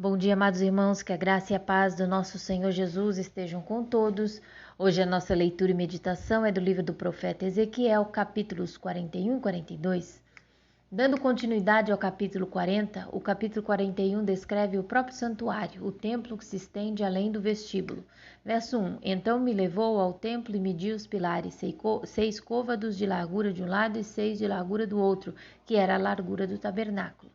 Bom dia, amados irmãos, que a graça e a paz do nosso Senhor Jesus estejam com todos. Hoje a nossa leitura e meditação é do livro do profeta Ezequiel, capítulos 41 e 42. Dando continuidade ao capítulo 40, o capítulo 41 descreve o próprio santuário, o templo que se estende além do vestíbulo. Verso 1: Então me levou ao templo e mediu os pilares, 6 côvados de largura de um lado e 6 de largura do outro, que era a largura do tabernáculo.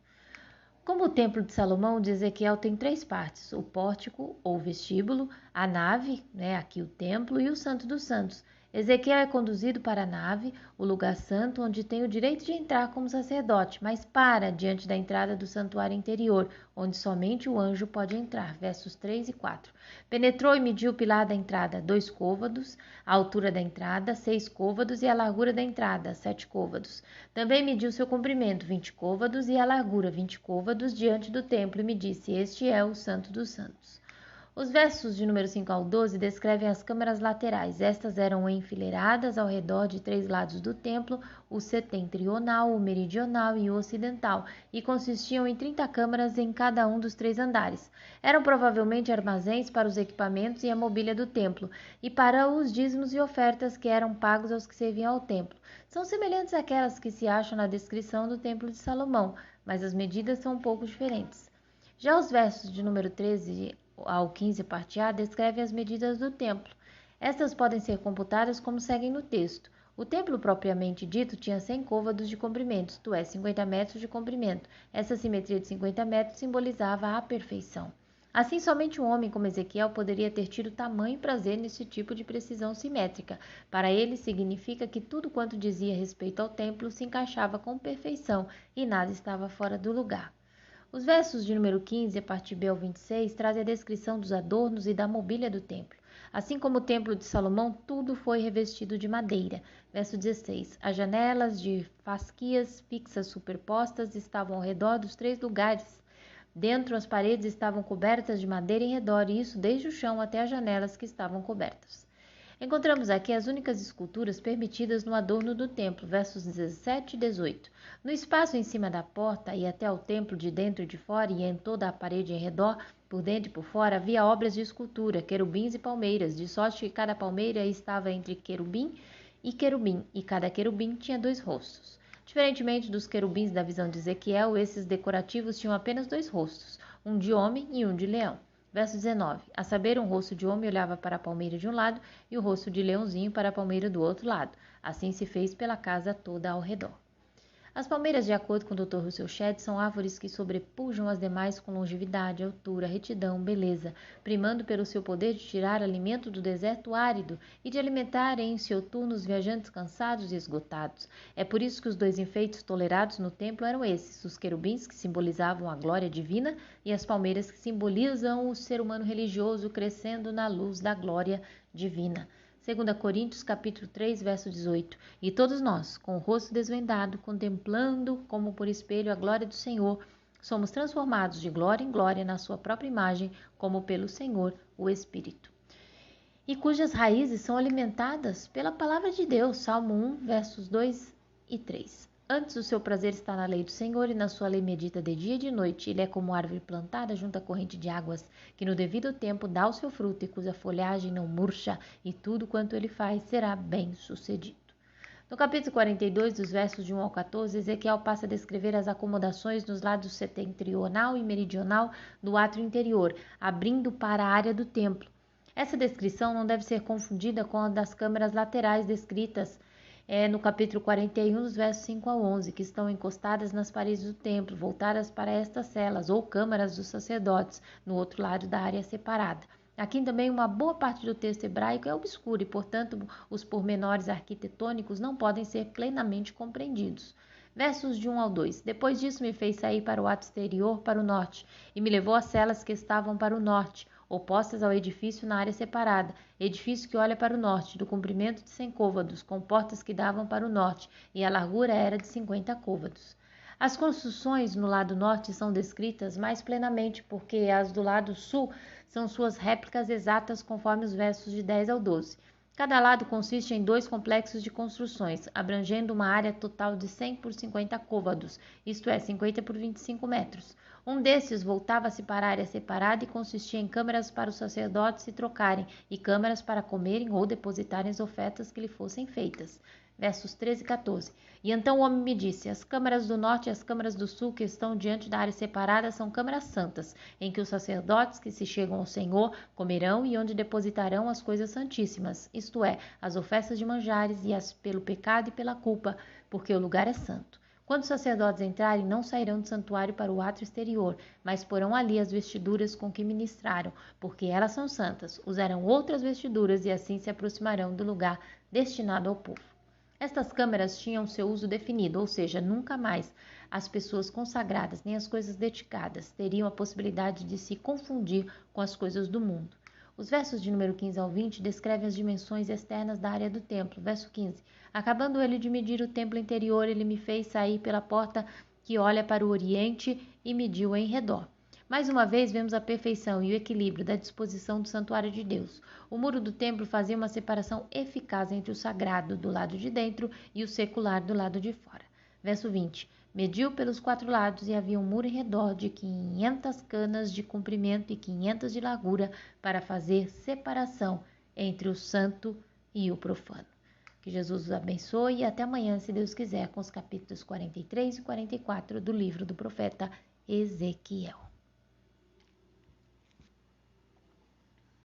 Como o templo de Salomão, de Ezequiel tem 3 partes: o pórtico ou vestíbulo, a nave, aqui o templo, e o Santo dos Santos. Ezequiel é conduzido para a nave, o lugar santo, onde tem o direito de entrar como sacerdote, mas para diante da entrada do santuário interior, onde somente o anjo pode entrar. Versos 3 e 4. Penetrou e mediu o pilar da entrada, 2 côvados, a altura da entrada, 6 côvados, e a largura da entrada, 7 côvados. Também mediu seu comprimento, 20 côvados, e a largura, 20 côvados, diante do templo, e me disse: Este é o Santo dos Santos. Os versos de número 5 ao 12 descrevem as câmaras laterais. Estas eram enfileiradas ao redor de 3 lados do templo, o setentrional, o meridional e o ocidental, e consistiam em 30 câmaras em cada um dos 3 andares. Eram provavelmente armazéns para os equipamentos e a mobília do templo, e para os dízimos e ofertas que eram pagos aos que serviam ao templo. São semelhantes àquelas que se acham na descrição do Templo de Salomão, mas as medidas são um pouco diferentes. Já os versos de número 13 ao 15, parte A, descrevem as medidas do templo. Estas podem ser computadas como seguem no texto. O templo propriamente dito tinha 100 côvados de comprimento, isto é, 50 metros de comprimento. Essa simetria de 50 metros simbolizava a perfeição. Assim, somente um homem como Ezequiel poderia ter tido tamanho prazer nesse tipo de precisão simétrica. Para ele, significa que tudo quanto dizia respeito ao templo se encaixava com perfeição e nada estava fora do lugar. Os versos de número 15, a parte B ao 26, trazem a descrição dos adornos e da mobília do templo. Assim como o templo de Salomão, tudo foi revestido de madeira. Verso 16. As janelas de fasquias fixas superpostas estavam ao redor dos 3 lugares. Dentro, as paredes estavam cobertas de madeira em redor, e isso desde o chão até as janelas que estavam cobertas. Encontramos aqui as únicas esculturas permitidas no adorno do templo, versos 17 e 18. No espaço em cima da porta e até o templo de dentro e de fora e em toda a parede em redor, por dentro e por fora, havia obras de escultura, querubins e palmeiras, de sorte que cada palmeira estava entre querubim, e cada querubim tinha 2 rostos. Diferentemente dos querubins da visão de Ezequiel, esses decorativos tinham apenas 2 rostos, um de homem e um de leão. Verso 19. A saber, um rosto de homem olhava para a palmeira de um lado e o rosto de leãozinho para a palmeira do outro lado. Assim se fez pela casa toda ao redor. As palmeiras, de acordo com o Dr. Russell Shedd, são árvores que sobrepujam as demais com longevidade, altura, retidão, beleza, primando pelo seu poder de tirar alimento do deserto árido e de alimentar em seu turno os viajantes cansados e esgotados. É por isso que os 2 enfeites tolerados no templo eram esses: os querubins, que simbolizavam a glória divina, e as palmeiras, que simbolizam o ser humano religioso crescendo na luz da glória divina. 2 Coríntios, capítulo 3, verso 18. E todos nós, com o rosto desvendado, contemplando como por espelho a glória do Senhor, somos transformados de glória em glória na sua própria imagem, como pelo Senhor, o Espírito. E cujas raízes são alimentadas pela palavra de Deus. Salmo 1, versos 2 e 3. Antes o seu prazer está na lei do Senhor, e na sua lei medita de dia e de noite. Ele é como árvore plantada junto à corrente de águas, que no devido tempo dá o seu fruto e cuja folhagem não murcha, e tudo quanto ele faz será bem sucedido. No capítulo 42, dos versos de 1 ao 14, Ezequiel passa a descrever as acomodações nos lados setentrional e meridional do átrio interior, abrindo para a área do templo. Essa descrição não deve ser confundida com a das câmaras laterais descritas no capítulo 41, dos versos 5 a 11, que estão encostadas nas paredes do templo, voltadas para estas celas ou câmaras dos sacerdotes, no outro lado da área separada. Aqui também uma boa parte do texto hebraico é obscura e, portanto, os pormenores arquitetônicos não podem ser plenamente compreendidos. Versos de 1 ao 2. Depois disso me fez sair para o átrio exterior, para o norte, e me levou às celas que estavam para o norte, opostas ao edifício na área separada, edifício que olha para o norte, do comprimento de 100 côvados, com portas que davam para o norte, e a largura era de 50 côvados. As construções no lado norte são descritas mais plenamente, porque as do lado sul são suas réplicas exatas conforme os versos de 10 ao 12. Cada lado consiste em 2 complexos de construções, abrangendo uma área total de 100 por 50 côvados, isto é, 50 por 25 metros. Um desses voltava-se para a área separada e consistia em câmaras para os sacerdotes se trocarem e câmaras para comerem ou depositarem as ofertas que lhe fossem feitas. Versos 13 e 14. E então o homem me disse: as câmaras do norte e as câmaras do sul que estão diante da área separada são câmaras santas, em que os sacerdotes que se chegam ao Senhor comerão e onde depositarão as coisas santíssimas, isto é, as ofertas de manjares e as pelo pecado e pela culpa, porque o lugar é santo. Quando os sacerdotes entrarem, não sairão do santuário para o átrio exterior, mas porão ali as vestiduras com que ministraram, porque elas são santas. Usarão outras vestiduras e assim se aproximarão do lugar destinado ao povo. Estas câmaras tinham seu uso definido, ou seja, nunca mais as pessoas consagradas nem as coisas dedicadas teriam a possibilidade de se confundir com as coisas do mundo. Os versos de número 15 ao 20 descrevem as dimensões externas da área do templo. Verso 15. Acabando ele de medir o templo interior, ele me fez sair pela porta que olha para o oriente e mediu em redor. Mais uma vez vemos a perfeição e o equilíbrio da disposição do santuário de Deus. O muro do templo fazia uma separação eficaz entre o sagrado do lado de dentro e o secular do lado de fora. Verso 20. Mediu pelos 4 lados e havia um muro em redor de 500 canas de comprimento e 500 de largura para fazer separação entre o santo e o profano. Que Jesus os abençoe e até amanhã, se Deus quiser, com os capítulos 43 e 44 do livro do profeta Ezequiel.